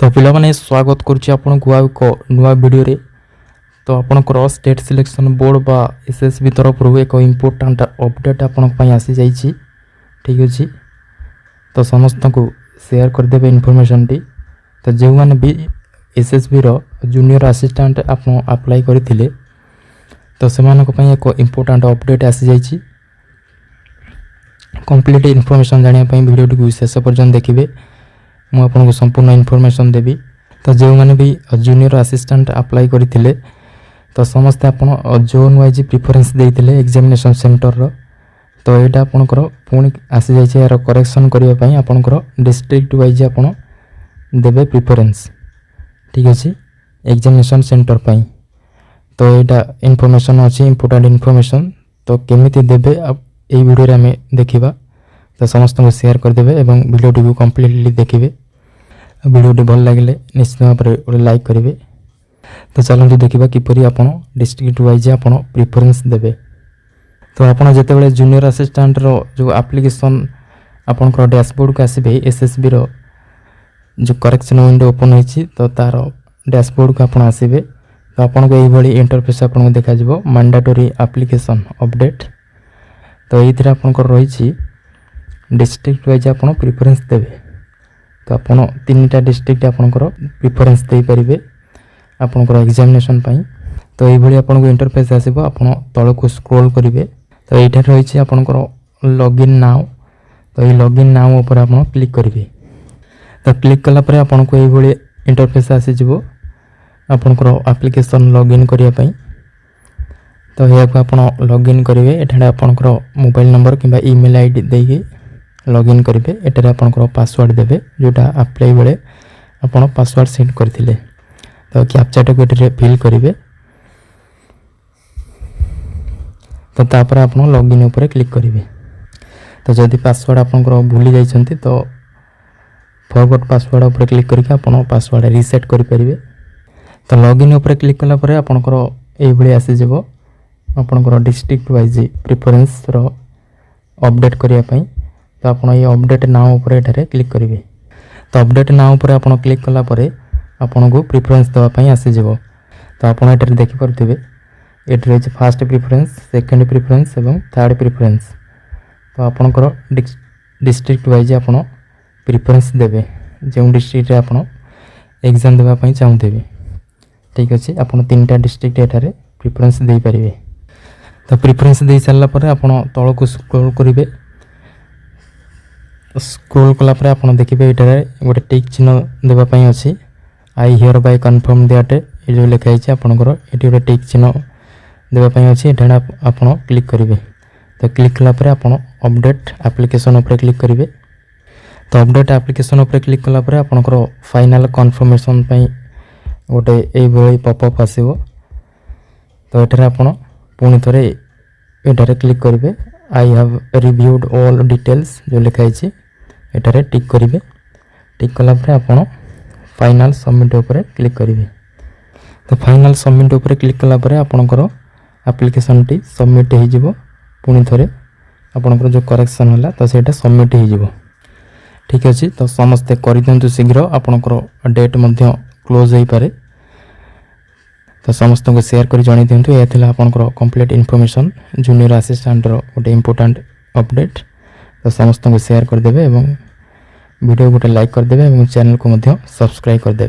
तो पिलाने स्वागत करुच्ची आपको आ एक नुआ वीडियो तो आपणकर स्टेट सिलेक्शन बोर्ड बा एसएसबी तरफ एक इम्पोर्टाट अपडेट आपण आसी जाइए। ठीक अच्छे तो समस्त को शेयर करदे इनफॉरमेशन टी। तो जो मैंने भी एसएसबी रो जूनियर असिस्टेंट आप अप्लाई करते तो से एक इम्पोर्टाट अपडेट आसी जाइए। कंप्लीट इनफॉरमेशन जानापी वीडियो टी शेष पर्यटन देखिए मुझे संपूर्ण इनफॉरमेशन देवी। तो जो मैंने भी जूनियर असिस्टेंट अप्लाई करते तो समस्ते आप जोन वाइज प्रिफरेंस देते एग्जामिनेशन सेंटर रो। तो यहाँ आपंकर पुणी आसी जाइए यार करेक्शन करने आपंकर डिस्ट्रिक्ट वाइज आप देवे प्रिफरेंस। ठीक अच्छे एग्जामिनेशन सेंटर पाई तो यहाँ इनफॉरमेशन अच्छी इंपोर्टेंट इनफॉरमेशन तो केमी देवे आप यही वीडियो आम देखा। तो समस्त को शेयर करदे एवं वीडियोटी को कम्प्लीटली देखिए। वीडियोटी भल लगे निश्चित भाव में लाइक करेंगे। तो चलते देखा किपरि आप डिस्ट्रिक्ट वाइज आप प्रिफरेंस देवे। तो आपड़ जिते जूनियर असिस्टेंट रो जो एप्लिकेशन आपंकर डैशबोर्ड को आसबे एसएसबी रो जो करेक्शन विंडो ओपन होती तो तार डैशबोर्ड को आप आसबे। तो आपको यही इंटरफेस आपको देखा मैंडेटरी एप्लिकेशन अपडेट। तो ये आपंकर रही डिस्ट्रिक्ट वाइज आप प्रिफरेंस देवे। तो आप तीन टा डिस्ट्रिक्ट आपंकर प्रिफरेंस दे पारे आपंकर एग्जामिनेशन पाई। तो ये आपको इंटरफेस आसो आप तल को स्क्रॉल करेंगे। तो ये रही आपंकर लॉगिन नाउ। तो ये लॉगिन नाउ ऊपर आप क्लिक करेंगे। तो क्लिक कलापर आपको ये इंटरफेस आसीज आपंकर एप्लिकेशन लॉगिन करने। तो यह आप लॉगिन करेंगे। एठाने आपंकर मोबाइल नंबर कि ईमेल आईडी देके लॉगिन करेंगे। एटारे आपंकर पासवर्ड देवे जोटा अप्लाई बेले आप पासवर्ड सेट करते। तो कैप्चाटा को ये फिल करेंगे। तो तापर आप लॉगिन उपर क्लिक करेंगे। तो जदि पासवर्ड आपंकर भूली जाइछंती तो फॉरगॉट पासवर्ड उपर क्लिक करके आप पासवर्ड रिसेट करेंगे। तो लॉगिन उपर क्लिक कलापर आपंकर ये आसीज आपंकर डिस्ट्रिक्ट वाइज प्रिफरेंस रो अपडेट करने। तो आप ये अपडेट नाउ उपर एठारे क्लिक करेंगे। तो अपडेट नाउ उपर आप क्लिक कलापर आपन को प्रिफरेंस देवाई आसीज। तो आप देखिपे ये रही फास्ट प्रिफरेंस सेकेंड प्रिफरेंस और थर्ड प्रिफरेंस। तो आपंकर डिस्ट्रिक्ट वाइज आप प्रिफरेंस देवे जो डिस्ट्रिक्ट आप एग्जाम देवाई चाहूबे। ठीक अच्छे आप तीन टा डिस्ट्रिक्ट एठारे प्रिफरेंस दे पारे। तो प्रिफरेंस दे सारापर आप तल को स्क्रॉल करेंगे। स्क्रॉल कलापर आप देखिए ये गोटे टिक चिन्ह देवाई अच्छी I hear bye confirm that ये जो लिखाई आपंकर ये गोटे टिक चिन्ह देवाई अच्छी ये आप क्लिक करेंगे। तो क्लिक कलापर आप अपडेट एप्लिकेशन उपर क्लिक करेंगे। तो अपडेट एप्लिकेशन उपर क्लिक कलापर आपंकर फाइनल कन्फर्मेशन गोटे ये पॉपअप आसो। तो ये आप पुणी थे ये क्लिक करेंगे I have reviewed all details जो लिखाई एटारे टिक करेंगे। टिक कलापर आप फाइनल सबमिट उपर क्लिक करेंगे। तो फाइनल सबमिट उपर क्लिक कलापर आपंकर एप्लिकेशन टी सबमिट हो पुणी थे आपंकर जो करेक्शन है तो सहीटा सबमिट हो। ठीक अच्छे तो समस्ते कर दिंतु शीघ्र आपंकर डेट क्लोज हो पारे। तो समस्त को शेयर कर जन दिंतु। यह थी आपंकर कंप्लीट इनफॉरमेशन जूनियर असिस्टेंट गोटे इम्पोर्टाट अपडेट। तो समस्त को शेयर करदे वीडियो गोटे लाइक करदे चैनल को सब्सक्राइब करदे।